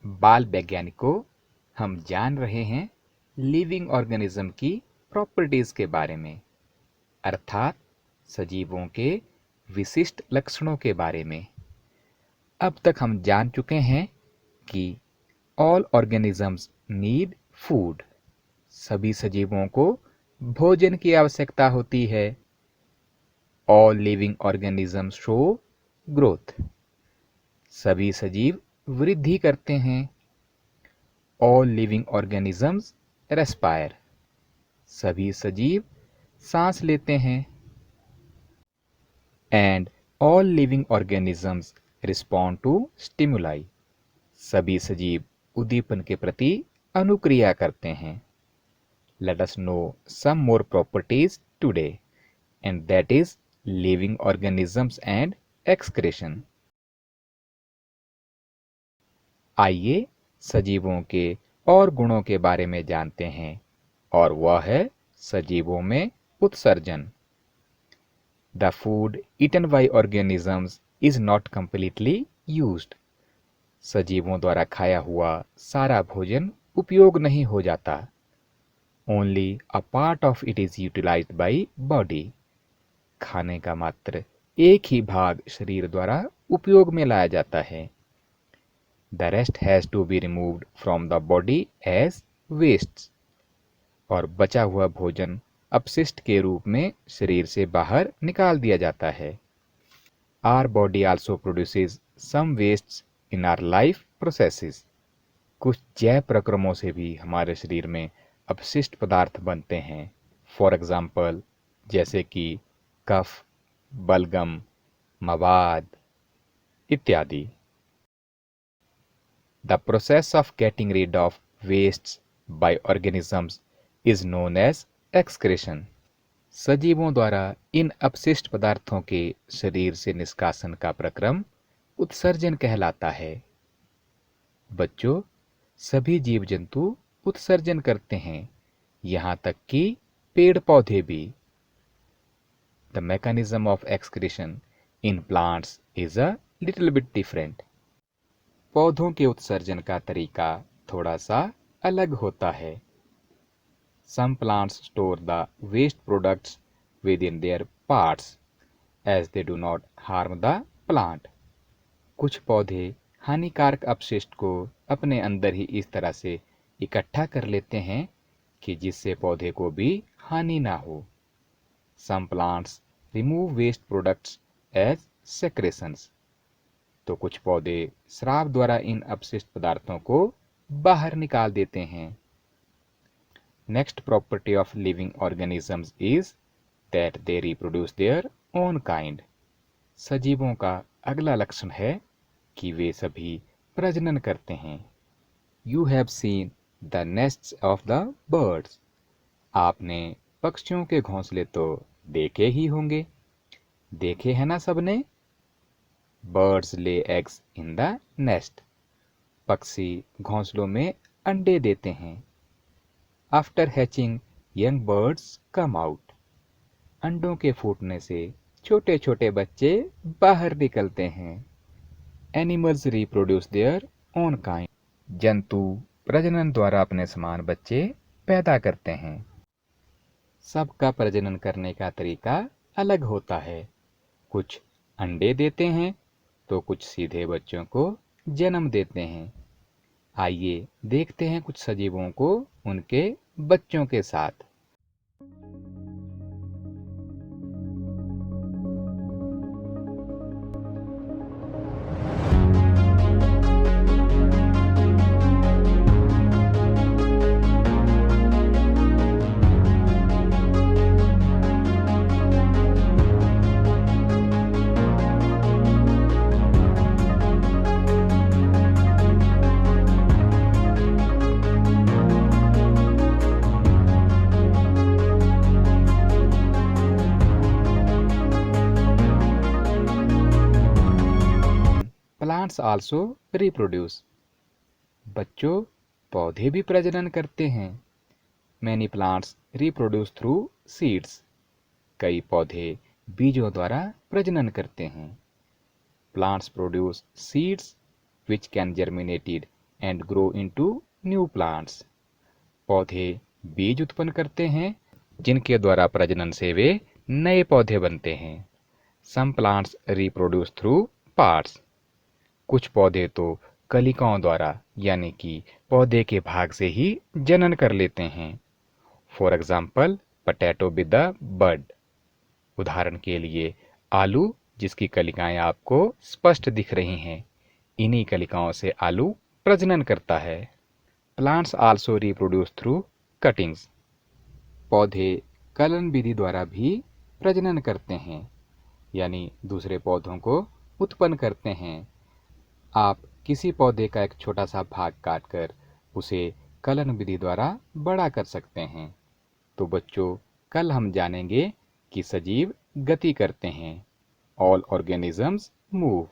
बाल वैज्ञानिकों, हम जान रहे हैं लिविंग ऑर्गेनिज्म की प्रॉपर्टीज के बारे में, अर्थात सजीवों के विशिष्ट लक्षणों के बारे में। अब तक हम जान चुके हैं कि ऑल ऑर्गेनिजम्स नीड फूड। सभी सजीवों को भोजन की आवश्यकता होती है। All living organisms show growth. सभी सजीव वृद्धि करते हैं। All living organisms respire. सभी सजीव सांस लेते हैं। And all living organisms respond to stimuli. सभी सजीव उद्दीपन के प्रति अनुक्रिया करते हैं। Let us know some more properties today, and that is living organisms and excretion. आइए सजीवों के और गुणों के बारे में जानते हैं, और वह है सजीवों में उत्सर्जन। The food eaten by organisms is not completely used. सजीवों द्वारा खाया हुआ सारा भोजन उपयोग नहीं हो जाता। Only a part of it is utilized by body. खाने का मात्र एक ही भाग शरीर द्वारा उपयोग में लाया जाता है। The rest has to be removed from the body as wastes. और बचा हुआ भोजन अपशिष्ट के रूप में शरीर से बाहर निकाल दिया जाता है। Our body also produces some wastes in our life processes. कुछ जैव प्रक्रमों से भी हमारे शरीर में अपशिष्ट पदार्थ बनते हैं। फॉर एग्जाम्पल, जैसे कि कफ, बलगम, मवाद इत्यादि। The process of getting rid of wastes by organisms is known as excretion. सजीवों द्वारा इन अपशिष्ट पदार्थों के शरीर से निष्कासन का प्रक्रम उत्सर्जन कहलाता है। बच्चों, सभी जीव जंतु उत्सर्जन करते हैं, यहाँ तक कि पेड़ पौधे भी। The mechanism of excretion in plants is a little bit different. पौधों के उत्सर्जन का तरीका थोड़ा सा अलग होता है। Some plants store the waste products within their parts as they do not harm the plant. कुछ पौधे हानिकारक अपशिष्ट को अपने अंदर ही इस तरह से इकट्ठा कर लेते हैं कि जिससे पौधे को भी हानि ना हो। Some plants remove waste products as secretions. तो कुछ पौधे स्राव द्वारा इन अपशिष्ट पदार्थों को बाहर निकाल देते हैं। Next property of living organisms is that they reproduce their own kind. सजीवों का अगला लक्षण है कि वे सभी प्रजनन करते हैं। You have seen the nests of the birds. आपने पक्षियों के घोंसले तो देखे ही होंगे। देखे हैं ना सबने? Birds lay eggs in the nest. पक्षी घोंसलों में अंडे देते हैं। After hatching, young birds come out. अंडों के फूटने से छोटे छोटे बच्चे बाहर निकलते हैं। Animals reproduce their own kind. जंतु प्रजनन द्वारा अपने समान बच्चे पैदा करते हैं। सबका प्रजनन करने का तरीका अलग होता है। कुछ अंडे देते हैं तो कुछ सीधे बच्चों को जन्म देते हैं। आइए देखते हैं कुछ सजीवों को उनके बच्चों के साथ। Plants also reproduce. बच्चों, पौधे भी प्रजनन करते हैं। Many plants reproduce through seeds. कई पौधे बीजों द्वारा प्रजनन करते हैं। Plants produce seeds which can germinated and grow into new plants. पौधे बीज उत्पन्न करते हैं जिनके द्वारा प्रजनन से वे नए पौधे बनते हैं। Some plants reproduce through parts. कुछ पौधे तो कलिकाओं द्वारा यानी कि पौधे के भाग से ही जनन कर लेते हैं। For example potato with the bud. उदाहरण के लिए आलू जिसकी कलिकाएं आपको स्पष्ट दिख रही हैं, इन्हीं कलिकाओं से आलू प्रजनन करता है। Plants also reproduce through cuttings. पौधे कलन विधि द्वारा भी प्रजनन करते हैं, यानी दूसरे पौधों को उत्पन्न करते हैं। आप किसी पौधे का एक छोटा सा भाग काटकर उसे कलन विधि द्वारा बड़ा कर सकते हैं। तो बच्चों, कल हम जानेंगे कि सजीव गति करते हैं। All organisms move.